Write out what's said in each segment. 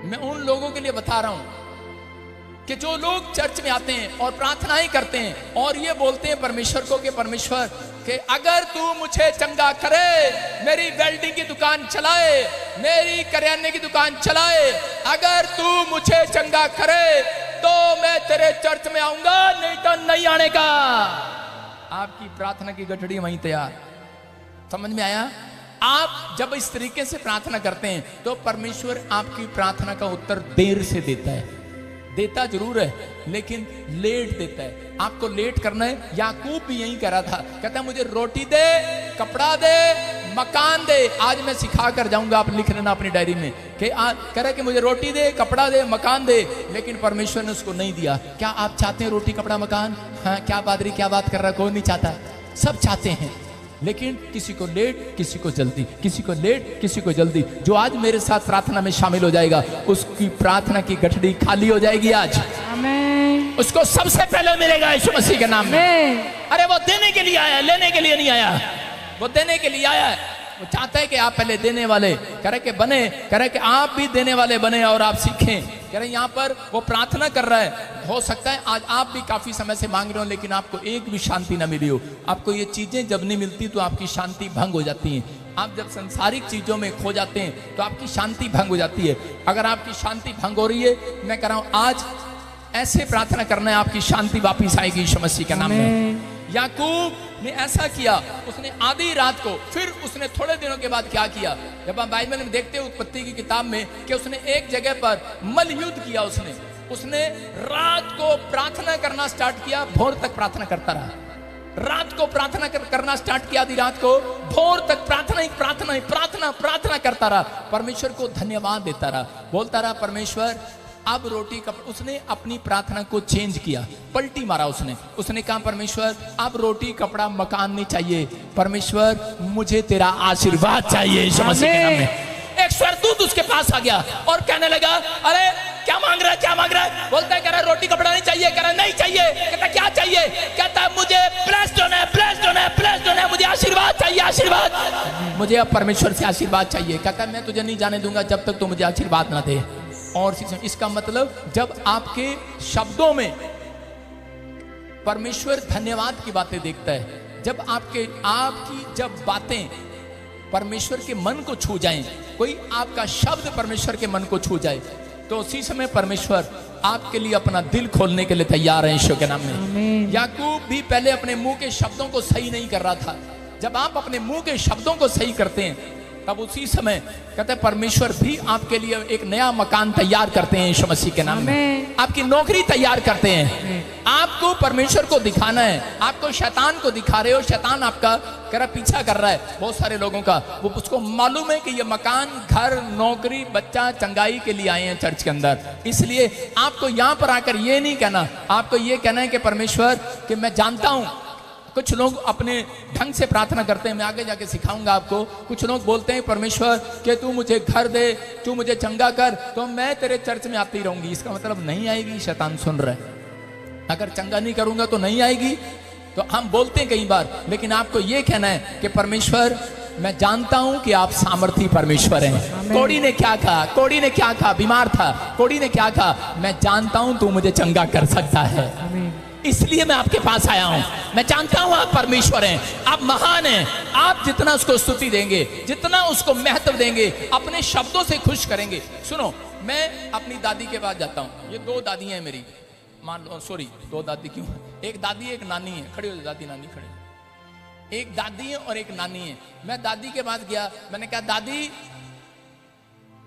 मैं उन लोगों के लिए बता रहा हूं कि जो लोग चर्च में आते हैं और प्रार्थनाएं करते हैं और ये बोलते हैं परमेश्वर को कि परमेश्वर कि अगर तू मुझे चंगा करे, मेरी वेल्डिंग की दुकान चलाए, मेरी करियाने की दुकान चलाए, अगर तू मुझे चंगा करे तो मैं तेरे चर्च में आऊंगा, नहीं तो नहीं आने का। आपकी प्रार्थना की गठड़ी वहीं तैयार। समझ में आया? आप जब इस तरीके से प्रार्थना करते हैं तो परमेश्वर आपकी प्रार्थना का उत्तर देर से देता है। देता जरूर है लेकिन लेट देता है। आपको लेट करना है। याकूब भी यही कह रहा था, कहता है मुझे रोटी दे, कपड़ा दे, मकान दे। आज मैं सिखा कर जाऊंगा, आप लिख लेना अपनी डायरी में कि कह रहा कि मुझे रोटी दे, कपड़ा दे, मकान दे, लेकिन परमेश्वर ने उसको नहीं दिया। क्या आप चाहते हैं रोटी, कपड़ा, मकान? हाँ, क्या पादरी क्या बात कर रहा है? कोई नहीं चाहता, सब चाहते हैं, लेकिन किसी को लेट, किसी को जल्दी, किसी को लेट, किसी को जल्दी। जो आज मेरे साथ प्रार्थना में शामिल हो जाएगा उसकी प्रार्थना की गठड़ी खाली हो जाएगी आज। आमीन। उसको सबसे पहले मिलेगा यीशु मसीह के नाम में। अरे वो देने के लिए आया, लेने के लिए नहीं आया। वो देने के लिए आया है। वो चाहता है कि आप पहले देने वाले करे के बने, करे कि आप भी देने वाले बने और आप सीखें। कह रहे यहाँ पर वो प्रार्थना कर रहा है। हो सकता है आज आप भी काफी समय से मांग रहे हो लेकिन आपको एक भी शांति ना मिली हो। आपको ये चीजें जब नहीं मिलती तो आपकी शांति भंग हो जाती है। आप जब संसारिक चीजों में खो जाते हैं तो आपकी शांति भंग हो जाती है। अगर आपकी शांति भंग हो रही है, मैं कह रहा हूं आज ऐसे प्रार्थना करना है, आपकी शांति वापिस आएगी यीशु मसीह के नाम में। याकूब ने ऐसा किया, उसने आधी रात को, फिर उसने थोड़े दिनों के बाद क्या किया? जब आप बाइबल में देखते हैं उत्पत्ति की किताब में कि उसने एक जगह पर मल्लयुद्ध किया। उसने रात को प्रार्थना करना स्टार्ट किया, भोर तक प्रार्थना करता रहा। रात को प्रार्थना करना स्टार्ट किया, आधी रात को, भोर तक प्रार्थना करता रहा। परमेश्वर को धन्यवाद देता रहा, बोलता रहा परमेश्वर अब रोटी कपड़ा। उसने अपनी प्रार्थना को चेंज किया, पलटी मारा। उसने कहा परमेश्वर अब रोटी कपड़ा मकान नहीं चाहिए, परमेश्वर मुझे तेरा आशीर्वाद चाहिए यीशु मसीह के नाम में। एक स्वर्गदूत उसके पास आ गया और कहने लगा अरे क्या मांग रहा है, क्या मांग रहा है? बोलता है कह रहा रोटी कपड़ा नहीं चाहिए, कह रहा नहीं चाहिए। कहता क्या चाहिए? कहता मुझे ब्लेस्ड होना है, मुझे आशीर्वाद चाहिए, आशीर्वाद। मुझे अब परमेश्वर से आशीर्वाद चाहिए। कहता मैं तुझे नहीं जाने दूंगा जब तक तू मुझे आशीर्वाद ना दे। और इसका मतलब जब आपके शब्दों में परमेश्वर धन्यवाद की बातें देखता है, जब आपकी जब बातें परमेश्वर के मन को छू जाएं, कोई आपका शब्द परमेश्वर के मन को छू जाए, तो उसी समय परमेश्वर आपके लिए अपना दिल खोलने के लिए तैयार है यीशु के नाम में। याकूब भी पहले अपने मुंह के शब्दों को सही नहीं कर रहा था। जब आप अपने मुंह के शब्दों को सही करते हैं तब उसी समय कहते हैं परमेश्वर भी आपके लिए एक नया मकान तैयार करते हैं यीशु मसीह के नाम में। आपकी नौकरी तैयार करते हैं। आपको परमेश्वर को दिखाना है, आपको शैतान को दिखा रहे हो। शैतान आपका पीछा कर रहा है बहुत सारे लोगों का। वो उसको मालूम है कि ये मकान, घर, नौकरी, बच्चा, चंगाई के लिए आए हैं चर्च के अंदर। इसलिए आपको यहाँ पर आकर ये नहीं कहना, आपको ये कहना है कि परमेश्वर कि मैं जानता हूँ। कुछ लोग अपने ढंग से प्रार्थना करते हैं, मैं आगे जाके सिखाऊंगा आपको। कुछ लोग बोलते हैं परमेश्वर कि तू मुझे घर दे, तू मुझे चंगा कर, तो मैं तेरे चर्च में आती रहूंगी। इसका मतलब नहीं आएगी, शैतान सुन रहा है। अगर चंगा नहीं करूंगा तो नहीं आएगी। तो हम बोलते हैं कई बार, लेकिन आपको ये कहना है कि परमेश्वर मैं जानता हूं कि आप सामर्थी परमेश्वर हैं। कोड़ी ने क्या कहा? बीमार था, कोड़ी ने क्या कहा? मैं जानता हूं तू मुझे चंगा कर सकता है, इसलिए मैं आपके पास आया हूं। मैं जानता हूं आप परमेश्वर हैं, आप महान हैं। आप जितना उसको स्तुति देंगे, जितना उसको महत्व देंगे, अपने शब्दों से खुश करेंगे। सुनो, मैं अपनी दादी के पास जाता हूं। ये दो दादी हैं मेरी, मान लो, सॉरी दो दादी क्यों? एक दादी एक नानी है। खड़ी हो जाओ, दादी नानी खड़ी। एक दादी है और एक नानी है। मैं दादी के पास गया, मैंने कहा दादी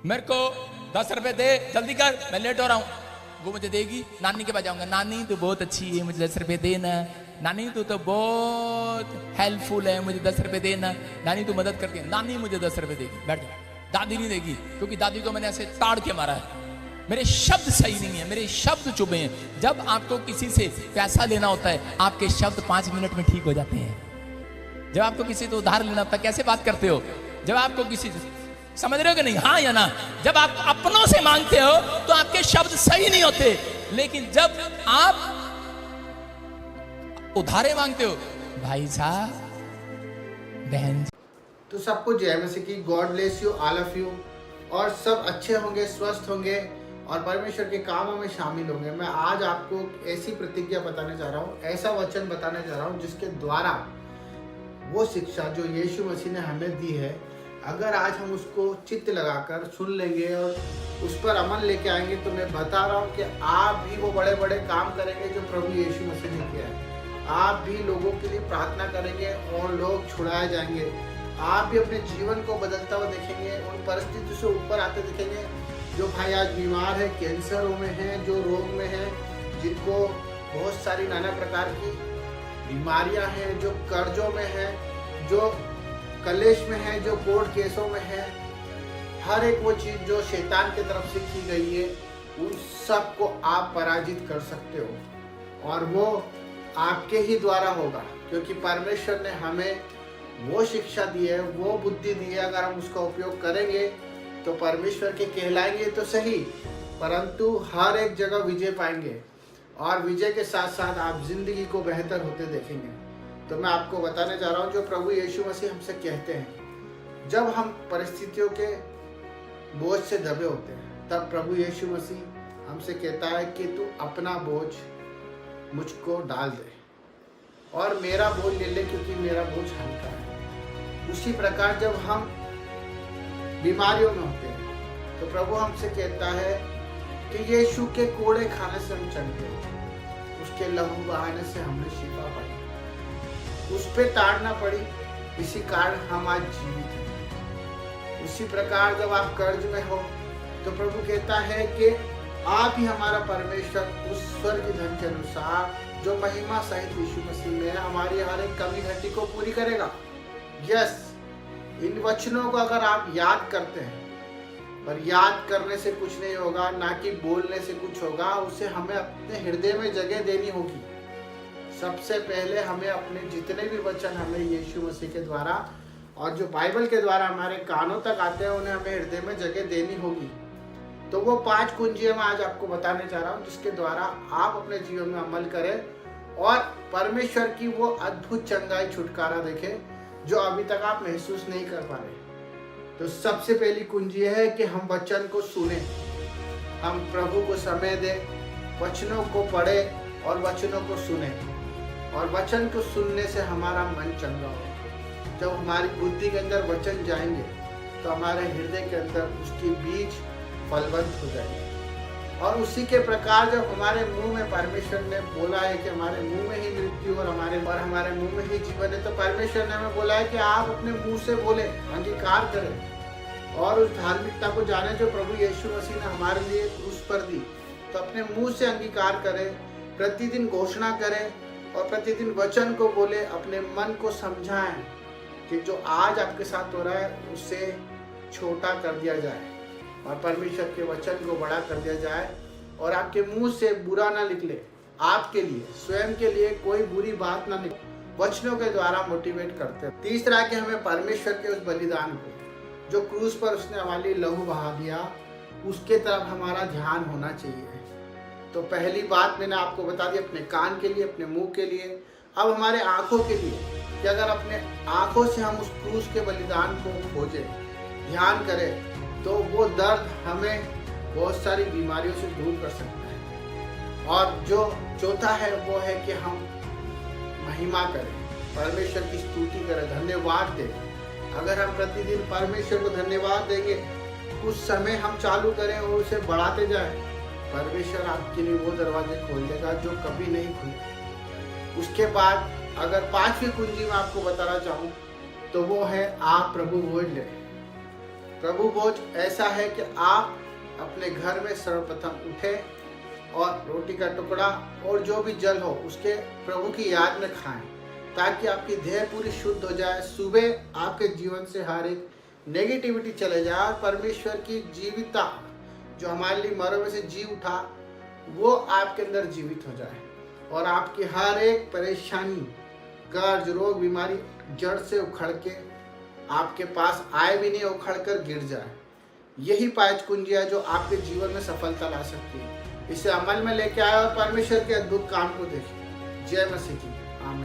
मेरे को 10 रुपए दे, जल्दी कर, मैं लेट हो रहा हूं। वो मुझे देगी। नानी के पास जाऊंगा, नानी तो बहुत अच्छी है, मुझे 10 रुपए देना। नानी तू तो बहुत हेल्पफुल है, मुझे 10 रुपए देना। नानी तू मदद करती है, नानी मुझे 10 रुपए देगी। बैठ जा। दादी नहीं देगी, क्योंकि दादी को मैंने ऐसे ताड़ के मारा है। मेरे शब्द सही नहीं है, मेरे शब्द चुभे हैं। जब आपको किसी से पैसा लेना होता है, आपके शब्द 5 मिनट में ठीक हो जाते हैं। जब आपको किसी से उधार लेना होता है, कैसे बात करते हो? जब आपको किसी से, समझ रहे हो कि नहीं? हाँ या ना? जब आप अपनों से मांगते हो तो आपके शब्द सही नहीं होते, लेकिन जब आप उधारे मांगते हो, भाई साहब, बहन। तो सबको जय मसीह की। God bless you all of you. और सब अच्छे होंगे, स्वस्थ होंगे और परमेश्वर के कामों में शामिल होंगे। मैं आज आपको ऐसी प्रतिज्ञा बताने जा रहा हूँ, ऐसा वचन बताने जा रहा हूँ जिसके द्वारा वो शिक्षा जो यीशु मसीह ने हमें दी है, अगर आज हम उसको चित्त लगाकर सुन लेंगे और उस पर अमल लेके आएंगे, तो मैं बता रहा हूँ कि आप भी वो बड़े बड़े काम करेंगे जो प्रभु यीशु मसीह ने किया है। आप भी लोगों के लिए प्रार्थना करेंगे और लोग छुड़ाए जाएंगे। आप भी अपने जीवन को बदलता हुआ देखेंगे, उन परिस्थितियों से ऊपर आते दिखेंगे जो भाई आज बीमार है, कैंसरों में है, जो रोग में है, जिनको बहुत सारी नाना प्रकार की बीमारियां हैं, जो कर्जों में है, जो कलेश में है, जो कोर्ट केसों में है, हर एक वो चीज जो शैतान की तरफ से की गई है, उन सब को आप पराजित कर सकते हो और वो आपके ही द्वारा होगा, क्योंकि परमेश्वर ने हमें वो शिक्षा दी है, वो बुद्धि दी है। अगर हम उसका उपयोग करेंगे तो परमेश्वर के कहलाएंगे तो सही, परंतु हर एक जगह विजय पाएंगे और विजय के साथ साथ आप जिंदगी को बेहतर होते देखेंगे। तो मैं आपको बताने जा रहा हूँ जो प्रभु यीशु मसीह हमसे कहते हैं, जब हम परिस्थितियों के बोझ से दबे होते हैं, तब प्रभु यीशु मसीह हमसे कहता है कि तू अपना बोझ मुझको डाल दे और मेरा बोझ ले ले, क्योंकि मेरा बोझ हल्का है। उसी प्रकार जब हम बीमारियों में होते हैं तो प्रभु हमसे कहता है कि यीशु के कोड़े खाने से हम चलते हैं, उसके लहू बहाने से हमने शिफा पाई, उस पे ताड़ना पड़ी, इसी कारण हम आज जीवित हैं। उसी प्रकार जब आप कर्ज में हो तो प्रभु कहता है कि आप ही हमारा परमेश्वर उस स्वर्ग धन के अनुसार जो महिमा सहित यीशु मसीह में है, हमारी हर एक कमी घटी को पूरी करेगा। यस, इन वचनों को अगर आप याद करते हैं, पर याद करने से कुछ नहीं होगा, ना कि बोलने से कुछ होगा, उसे हमें अपने हृदय में जगह देनी होगी। सबसे पहले हमें अपने जितने भी वचन हमें यीशु मसीह के द्वारा और जो बाइबल के द्वारा हमारे कानों तक आते हैं, उन्हें हमें हृदय में जगह देनी होगी। तो वो 5 कुंजियां मैं आज आपको बताने जा रहा हूँ, जिसके द्वारा आप अपने जीवन में अमल करें और परमेश्वर की वो अद्भुत चंगाई, छुटकारा देखें जो अभी तक आप महसूस नहीं कर पा रहे। तो सबसे पहली कुंजी है कि हम वचन को सुने, हम प्रभु को समय दें, वचनों को पढ़े और वचनों को सुने। और वचन को सुनने से हमारा मन चंगा हो। जब हमारी बुद्धि के अंदर वचन जाएंगे तो हमारे हृदय के अंदर उसकी बीज फलवंत हो जाएंगे। और उसी के प्रकार जब हमारे मुंह में परमेश्वर ने बोला है कि हमारे मुंह में ही मृत्यु और हमारे मुंह में ही जीवन है, तो परमेश्वर ने हमें बोला है कि आप अपने मुंह से बोले, अंगीकार करें और उस धार्मिकता को जाने जो प्रभु यीशु मसीह ने हमारे लिए क्रूस पर दी। तो अपने मुंह से अंगीकार करें, प्रतिदिन घोषणा करें और प्रतिदिन वचन को बोले, अपने मन को समझाएं कि जो आज आपके साथ हो रहा है उसे छोटा कर दिया जाए और परमेश्वर के वचन को बड़ा कर दिया जाए और आपके मुंह से बुरा ना निकले, आपके लिए, स्वयं के लिए कोई बुरी बात ना निकले। वचनों के द्वारा मोटिवेट करते हैं। तीसरा कि हमें परमेश्वर के उस बलिदान को जो क्रूस पर उसने हमारे लिए लहू बहा दिया, उसके तरफ हमारा ध्यान होना चाहिए। तो पहली बात मैंने आपको बता दी अपने कान के लिए, अपने मुंह के लिए। अब हमारे आंखों के लिए कि अगर अपने आंखों से हम उस क्रूस के बलिदान को खोजें, ध्यान करें, तो वो दर्द हमें बहुत सारी बीमारियों से दूर कर सकता है। और जो चौथा है वो है कि हम महिमा करें, परमेश्वर की स्तुति करें, धन्यवाद दें। अगर हम प्रतिदिन परमेश्वर को धन्यवाद देंगे, कुछ समय हम चालू करें और उसे बढ़ाते जाएं, परमेश्वर आपके लिए वो दरवाजे खोल देगा जो कभी नहीं खुले। उसके बाद अगर 5वीं कुंजी में आपको बताना चाहूँ तो वो है आप प्रभु भोज लें। प्रभु भोज ऐसा है कि आप अपने घर में सर्वप्रथम उठें और रोटी का टुकड़ा और जो भी जल हो उसके प्रभु की याद में खाएं, ताकि आपकी देह पूरी शुद्ध हो जाए। सुबह आपके जीवन से हर एक नेगेटिविटी चले जाए और परमेश्वर की जीविता जो हमारे लिए मरों में से जी उठा, वो आपके अंदर जीवित हो जाए और आपकी हर एक परेशानी, कर्ज, रोग, बीमारी जड़ से उखड़ के आपके पास आए भी नहीं, उखड़ कर गिर जाए। यही 5 कुंजियां जो आपके जीवन में सफलता ला सकती है। इसे अमल में लेके आए और परमेश्वर के अद्भुत काम को देखें। जय मसीह की।